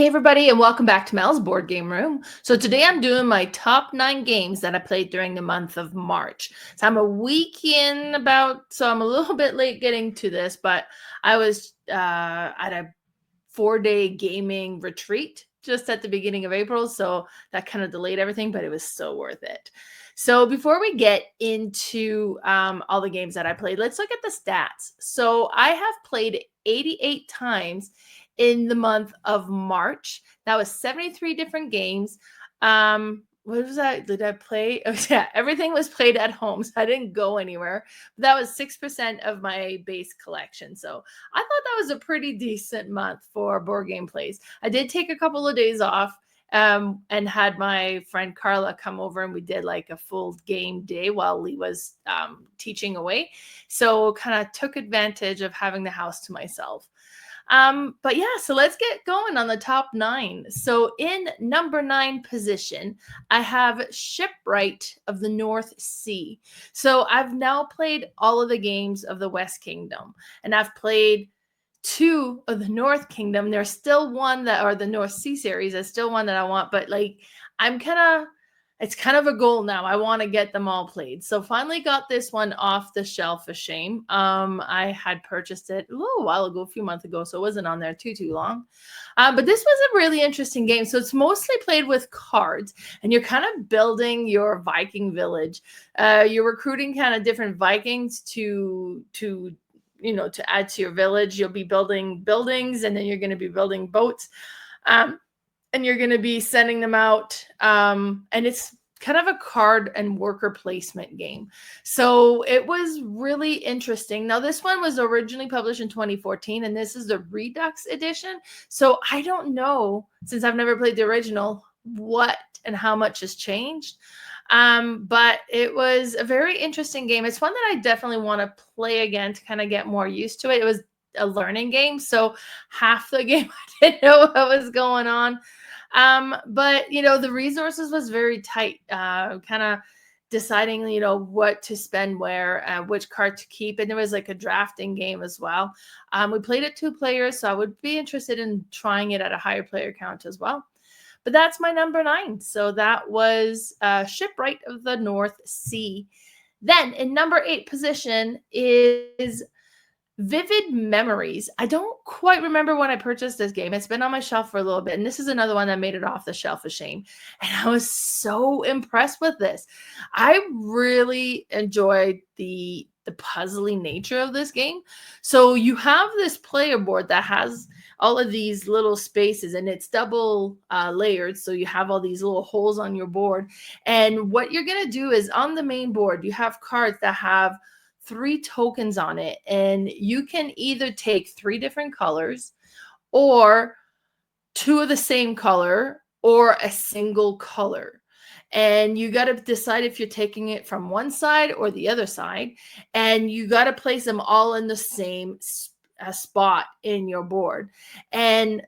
Hey everybody, and welcome back to Mel's Board Game Room. So today I'm doing my top 9 games that I played during the month of March. So I'm a week in so I'm a little bit late getting to this, but I was at a 4-day gaming retreat just at the beginning of April, so that kind of delayed everything, but it was so worth it. So before we get into all the games that I played, let's look at the stats. So I have played 88 times in the month of March. That was 73 different games. What was that? Did I play? Oh, yeah, everything was played at home, so I didn't go anywhere. But that was 6% of my base collection. So I thought that was a pretty decent month for board game plays. I did take a couple of days off and had my friend Carla come over, and we did like a full game day while Lee was teaching away. So kind of took advantage of having the house to myself. But yeah, so let's get going on the top 9. So in number 9 position, I have Shipwright of the North Sea. So I've now played all of the games of the West Kingdom, and I've played 2 of the North Kingdom. There's still one that, or the North Sea series, there's still one that I want, but like it's kind of a goal now. I want to get them all played. So finally got this one off the shelf, a shame. I had purchased it a little while ago, a few months ago, so it wasn't on there too long. But this was a really interesting game. So it's mostly played with cards, and you're kind of building your Viking village. You're recruiting kind of different Vikings to add to your village. You'll be building buildings, and then you're going to be building boats. And you're going to be sending them out. And it's kind of a card and worker placement game. So it was really interesting. Now, this one was originally published in 2014, and this is the Redux edition. So I don't know, since I've never played the original, what and how much has changed. But it was a very interesting game. It's one that I definitely want to play again to kind of get more used to it. It was a learning game, so half the game I didn't know what was going on. But the resources was very tight, kind of deciding, what to spend where, which card to keep. And there was like a drafting game as well. We played it 2 players, so I would be interested in trying it at a higher player count as well. But that's my number 9. So that was Shipwright of the North Sea. Then in number 8 position is Vivid Memories. I don't quite remember when I purchased this game. It's been on my shelf for a little bit, and this is another one that made it off the shelf, a shame. And I was so impressed with this. I really enjoyed the puzzly nature of this game. So you have this player board that has all of these little spaces, and it's double layered. So you have all these little holes on your board. And what you're going to do is on the main board, you have cards that have 3 tokens on it, and you can either take 3 different colors or 2 of the same color or a single color. And you got to decide if you're taking it from one side or the other side, and you got to place them all in the same spot in your board. And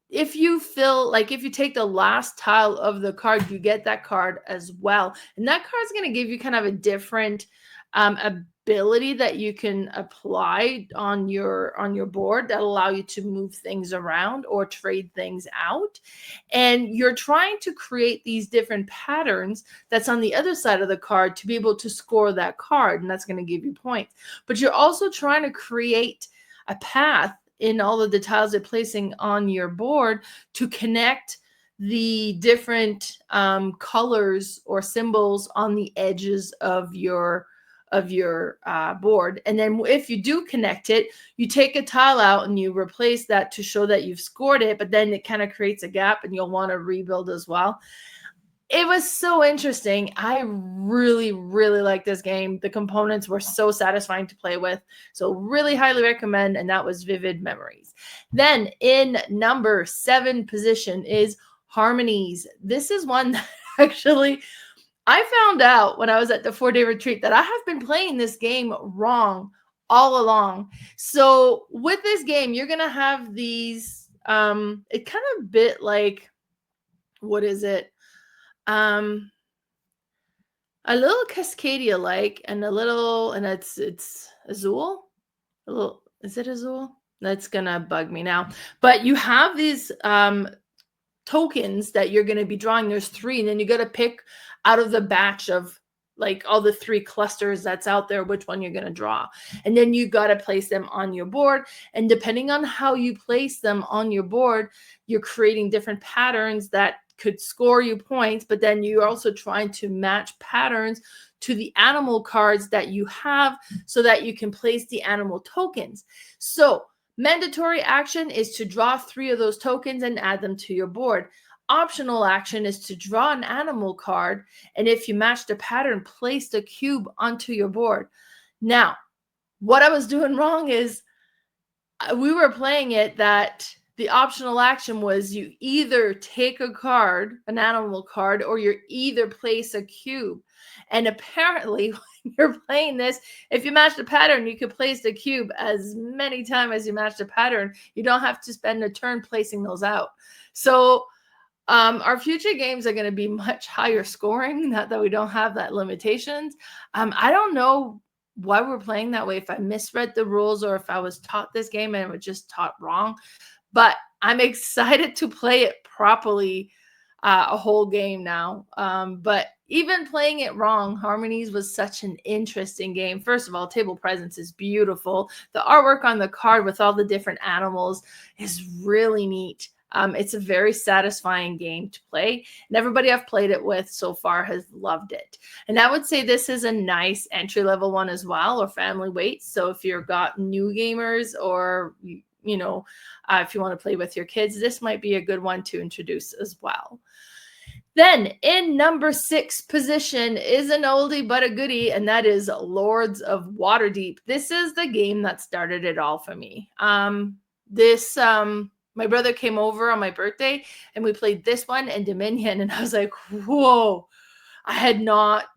if you take the last tile of the card, you get that card as well. And that card's going to give you kind of a different ability that you can apply on your board that allow you to move things around or trade things out. And you're trying to create these different patterns that's on the other side of the card to be able to score that card, and that's going to give you points. But you're also trying to create a path in all of the tiles you're placing on your board to connect the different colors or symbols on the edges of your board. And then if you do connect it, you take a tile out and you replace that to show that you've scored it, but then it kind of creates a gap and you'll want to rebuild as well. It was so interesting. I really, really like this game. The components were so satisfying to play with. So really highly recommend. And that was Vivid Memories. Then in number 7 position is Harmonies. This is one that actually I found out when I was at the 4-day retreat that I have been playing this game wrong all along. So with this game, you're going to have these, it kind of bit like, what is it? A little Cascadia-like, and it's Azul. Is it Azul? That's gonna bug me now. But you have these tokens that you're going to be drawing. There's 3, and then you got to pick out of the batch of like all the 3 clusters that's out there, which one you're going to draw. And then you got to place them on your board. And depending on how you place them on your board, you're creating different patterns that could score you points, but then you're also trying to match patterns to the animal cards that you have so that you can place the animal tokens. So mandatory action is to draw 3 of those tokens and add them to your board. Optional action is to draw an animal card, and if you match the pattern, place the cube onto your board. Now, what I was doing wrong is we were playing it that the optional action was you either take a card, an animal card, or you either place a cube. And apparently, when you're playing this, if you match the pattern, you can place the cube as many times as you match the pattern. You don't have to spend a turn placing those out. So our future games are going to be much higher scoring, not that we don't have that limitations. I don't know why we're playing that way, if I misread the rules or if I was taught this game and it was just taught wrong. But I'm excited to play it properly, a whole game now. But even playing it wrong, Harmonies was such an interesting game. First of all, table presence is beautiful. The artwork on the card with all the different animals is really neat. It's a very satisfying game to play, and everybody I've played it with so far has loved it. And I would say this is a nice entry-level one as well, or family weight. So if you've got new gamers, or if you want to play with your kids, this might be a good one to introduce as well. Then in number 6 position is an oldie but a goodie, and that is Lords of Waterdeep. This is the game that started it all for me. My brother came over on my birthday and we played this one and Dominion, and I was like, whoa,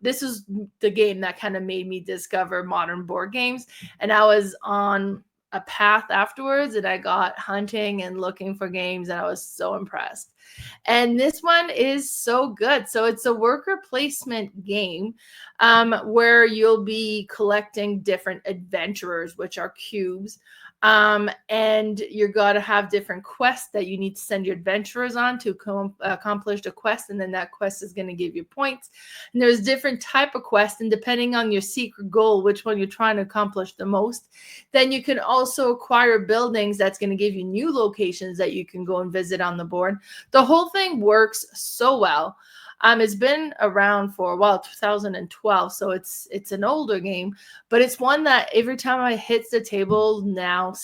this is the game that kind of made me discover modern board games. And I was on a path afterwards, and I got hunting and looking for games, and I was so impressed. And this one is so good. So it's a worker placement game where you'll be collecting different adventurers, which are cubes. And you're got to have different quests that you need to send your adventurers on to accomplish the quest, and then that quest is going to give you points. And there's different type of quests, and depending on your secret goal, which one you're trying to accomplish the most, then you can also acquire buildings that's going to give you new locations that you can go and visit on the board. The whole thing works so well. It's been around for a while, 2012, so it's an older game, but it's one that every time I hit the table now,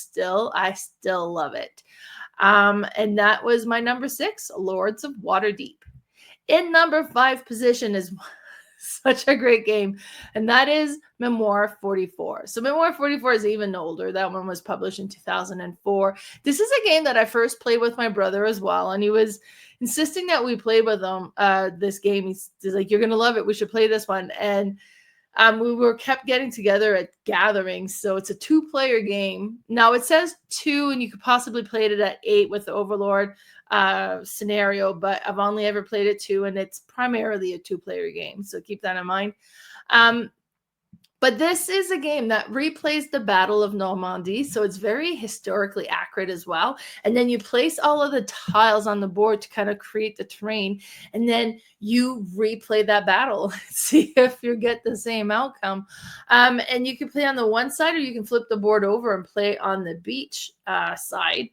I still love it. And that was my number 6, Lords of Waterdeep. In number 5 position is such a great game, and that is Memoir 44. So Memoir 44 is even older. That one was published in 2004. This is a game that I first played with my brother as well, and he was insisting that we play with him this game. He's like, you're going to love it. We should play this one. And we were kept getting together at gatherings. So it's a 2-player game. Now it says 2, and you could possibly play it at 8 with the Overlord scenario, but I've only ever played it 2, and it's primarily a 2-player game. So keep that in mind. But this is a game that replays the Battle of Normandy, so it's very historically accurate as well. And then you place all of the tiles on the board to kind of create the terrain, and then you replay that battle, see if you get the same outcome. And you can play on the one side, or you can flip the board over and play on the beach side.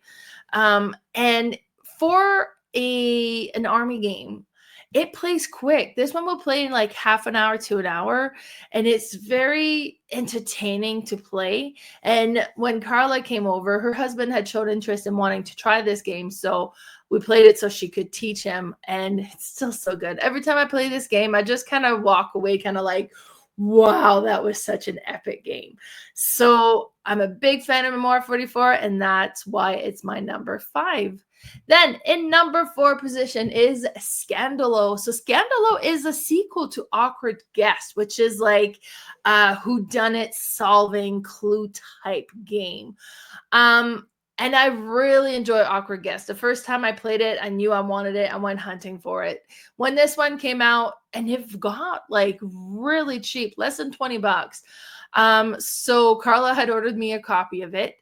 And for an army game, it plays quick. This one will play in like half an hour to an hour, and it's very entertaining to play. And when Carla came over, her husband had showed interest in wanting to try this game, so we played it so she could teach him, and it's still so good. Every time I play this game, I just kind of walk away kind of like, wow, that was such an epic game. So I'm a big fan of Memoir 44, and that's why it's my number 5. Then in number 4 position is Scandaloh. So Scandaloh is a sequel to Awkward Guest, which is like a whodunit solving clue type game. And I really enjoy Awkward Guest. The first time I played it, I knew I wanted it. I went hunting for it. When this one came out, and it got like really cheap, less than $20. So Carla had ordered me a copy of it,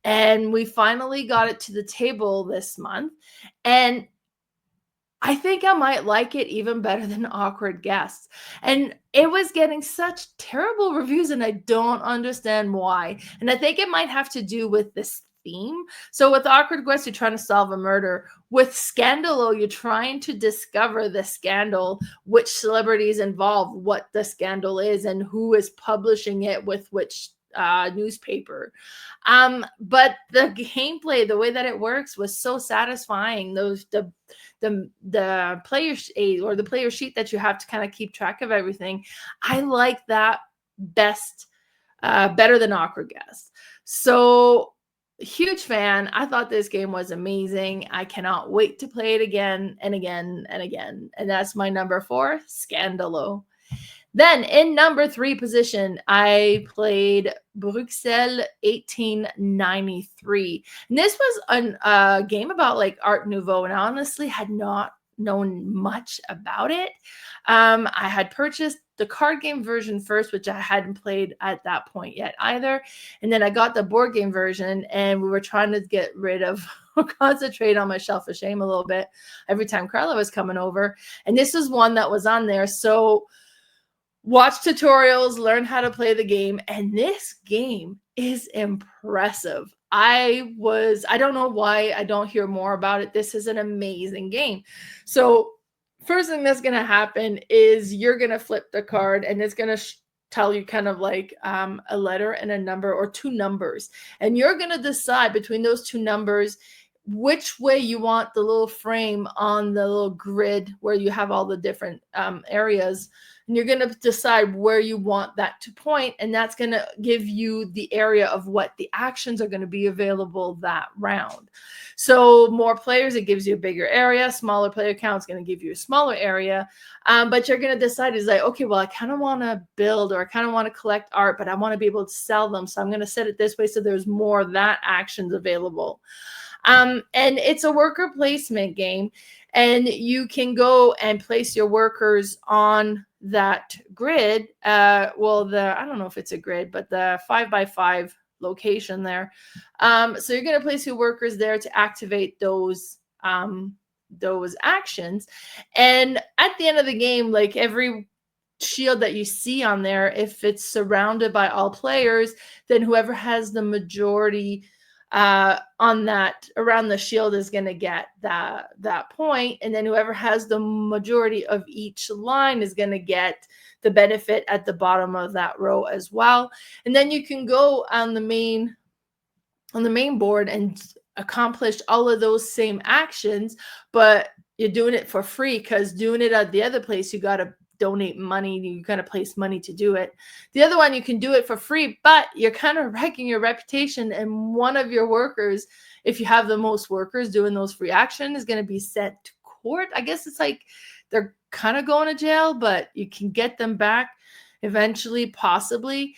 and we finally got it to the table this month. And I think I might like it even better than Awkward Guests. And it was getting such terrible reviews, and I don't understand why. And I think it might have to do with this theme. So with Awkward Guests, you're trying to solve a murder. With Scandaloh, you're trying to discover the scandal, which celebrities involved, what the scandal is, and who is publishing it with which newspaper. But the gameplay, the way that it works, was so satisfying. The player aid or the player sheet that you have to kind of keep track of everything. I like that better than Awkward Guest. So huge fan. I thought this game was amazing. I cannot wait to play it again and again and again. And that's my number 4, Scandaloh. Then in number 3 position, I played Bruxelles 1893. And this was a game about like Art Nouveau, and I honestly had not known much about it. I had purchased the card game version first, which I hadn't played at that point yet either. And then I got the board game version, and we were trying to get rid of concentrate on my shelf of shame a little bit every time Carla was coming over. And this was one that was on there. So watch tutorials, learn how to play the game, and this game is impressive. I don't know why I don't hear more about it. This is an amazing game. So first thing that's going to happen is you're going to flip the card, and it's going to tell you kind of like a letter and a number, or 2 numbers. And you're going to decide between those 2 numbers which way you want the little frame on the little grid where you have all the different areas. And you're going to decide where you want that to point, and that's going to give you the area of what the actions are going to be available that round. So more players, it gives you a bigger area. Smaller player count is going to give you a smaller area. But you're going to decide is like, okay, well, I kind of want to build, or I kind of want to collect art, but I want to be able to sell them. So I'm going to set it this way so there's more of that actions available. And it's a worker placement game, and you can go and place your workers on that grid. I don't know if it's a grid, but the 5x5 location there. So you're going to place your workers there to activate those actions. And at the end of the game, like every shield that you see on there, if it's surrounded by all players, then whoever has the majority on that around the shield is going to get that point, and then whoever has the majority of each line is going to get the benefit at the bottom of that row as well. And then you can go on the main board and accomplish all of those same actions, but you're doing it for free, because doing it at the other place, you got to donate money. You got to place money to do it. The other one, you can do it for free, but you're kind of wrecking your reputation, and one of your workers, if you have the most workers doing those free actions, is going to be sent to court. I guess it's like they're kind of going to jail, but you can get them back eventually, possibly.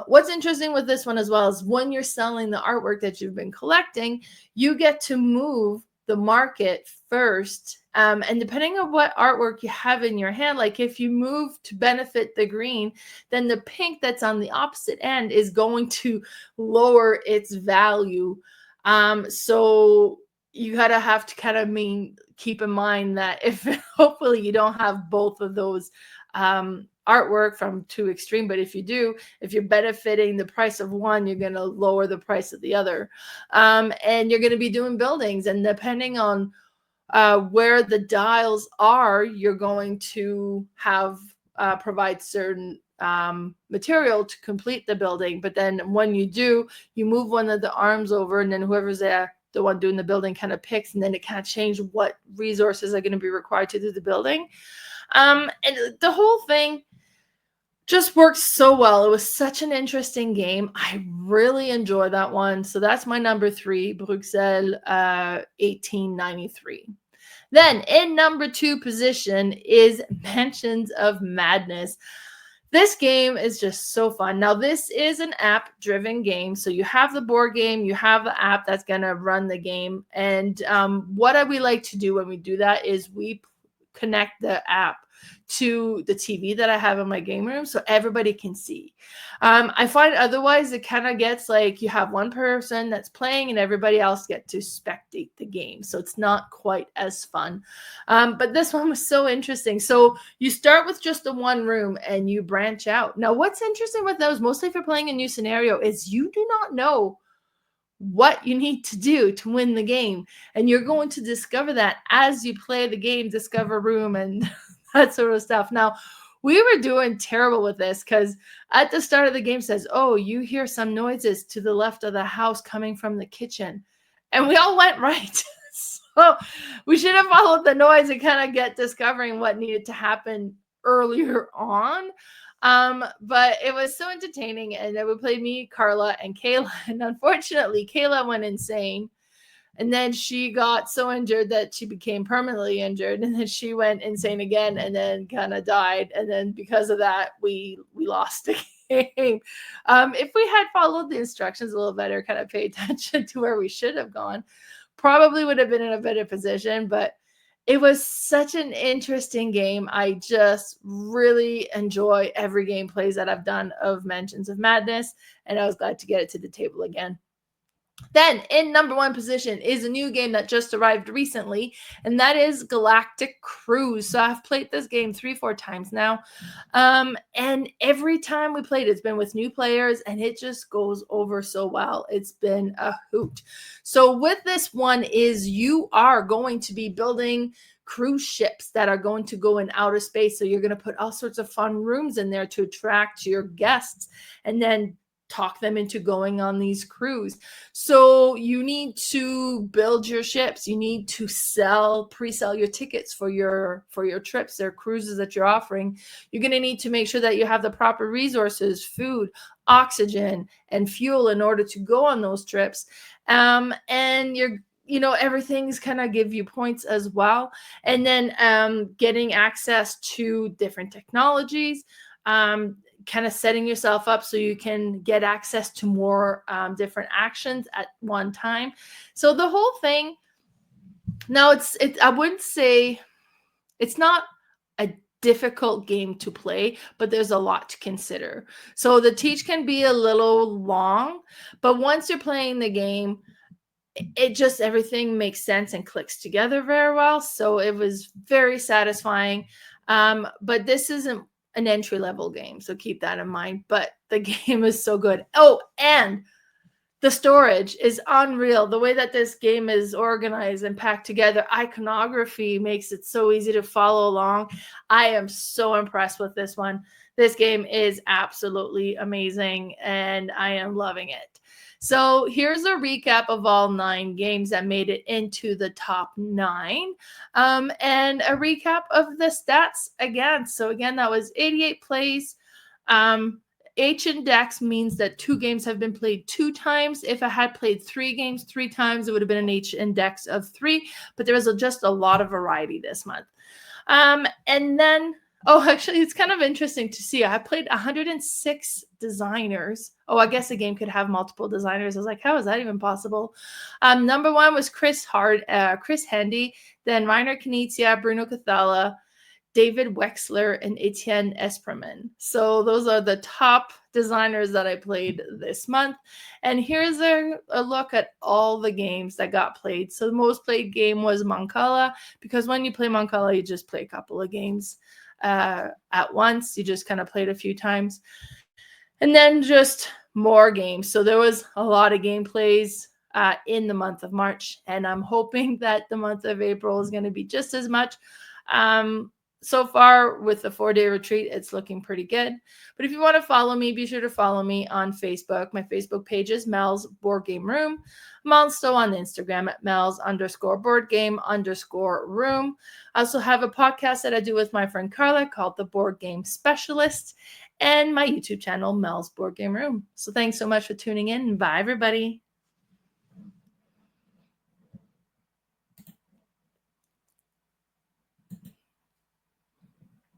What's interesting with this one as well is when you're selling the artwork that you've been collecting, you get to move the market first. And depending on what artwork you have in your hand, like if you move to benefit the green, then the pink that's on the opposite end is going to lower its value. So you have to kind of keep in mind that if hopefully you don't have both of those artwork from too extreme, but if you do, if you're benefiting the price of one, you're going to lower the price of the other. And you're going to be doing buildings, and depending on where the dials are, you're going to have provide certain material to complete the building. But then when you do, you move one of the arms over, and then whoever's the one doing the building kind of picks, and then it kind of changes what resources are going to be required to do the building. And the whole thing just works so well. It was such an interesting game. I really enjoyed that one. So that's my number 3, Bruxelles 1893. Then in number 2 position is Mansions of Madness. This game is just so fun. Now, this is an app-driven game. So you have the board game, you have the app that's going to run the game. And what we like to do when we do that is we connect the app to the TV that I have in my game room so everybody can see. I find otherwise it kind of gets like you have one person that's playing and everybody else get to spectate the game. So it's not quite as fun. But this one was so interesting. So you start with just the one room and you branch out. Now, what's interesting with those, mostly if you're playing a new scenario, is you do not know what you need to do to win the game. And you're going to discover that as you play the game, discover room and that sort of stuff. Now, we were doing terrible with this because at the start of the game says, oh, you hear some noises to the left of the house coming from the kitchen. And we all went right. So we should have followed the noise and kind of get discovering what needed to happen earlier on. But it was so entertaining. And then we played me, Carla, and Kayla. And unfortunately, Kayla went insane. And then she got so injured that she became permanently injured. And then she went insane again and then kind of died. And then because of that, we lost the game. If we had followed the instructions a little better, kind of pay attention to where we should have gone, probably would have been in a better position. But it was such an interesting game. I just really enjoy every game plays that I've done of Mansions of Madness. And I was glad to get it to the table again. Then in number one position is a new game that just arrived recently, and that is Galactic Cruise. So I've played this game 3-4 times now. And every time we played, it's been with new players, and it just goes over so well. It's been a hoot. So with this one is you are going to be building cruise ships that are going to go in outer space. So you're going to put all sorts of fun rooms in there to attract your guests and then talk them into going on these cruises. So you need to build your ships. You need to pre-sell your tickets for your trips or cruises that you're offering. You're going to need to make sure that you have the proper resources, food, oxygen, and fuel in order to go on those trips. And everything's kind of give you points as well. And then getting access to different technologies, kind of setting yourself up so you can get access to more different actions at one time. So the whole thing, now I wouldn't say it's not a difficult game to play, but there's a lot to consider. So the teach can be a little long, but once you're playing the game, it just everything makes sense and clicks together very well. So it was very satisfying. But this isn't an entry-level game, so keep that in mind. But the game is so good. Oh, and the storage is unreal. The way that this game is organized and packed together, iconography makes it so easy to follow along. I am so impressed with this one. This game is absolutely amazing, and I am loving it. So here's a recap of all 9 games that made it into the top 9, and a recap of the stats again. So again, that was 88 plays. H index means that 2 games have been played 2 times. If I had played 3 games 3 times, it would have been an H index of 3, but there was just a lot of variety this month. And then, actually, it's kind of interesting to see. I played 106 designers. I guess a game could have multiple designers. I was like, how is that even possible? Number 1 was Chris Handy, then Reiner Knizia, Bruno Cathala, David Wexler, and Etienne Espreman. So those are the top designers that I played this month. And here's a look at all the games that got played. So the most played game was Mancala, because when you play Mancala, you just play a couple of games at once. You just kind of played a few times. And then just more games. So there was a lot of gameplays in the month of March. And I'm hoping that the month of April is going to be just as much. So far with the 4-day retreat, it's looking pretty good. But if you want to follow me, be sure to follow me on Facebook. My Facebook page is Mel's Board Game Room. I'm also on Instagram at Mel's_boardgame_room. I also have a podcast that I do with my friend Carla called The Board Game Specialist, and my YouTube channel, Mel's Board Game Room. So thanks so much for tuning in. Bye, everybody.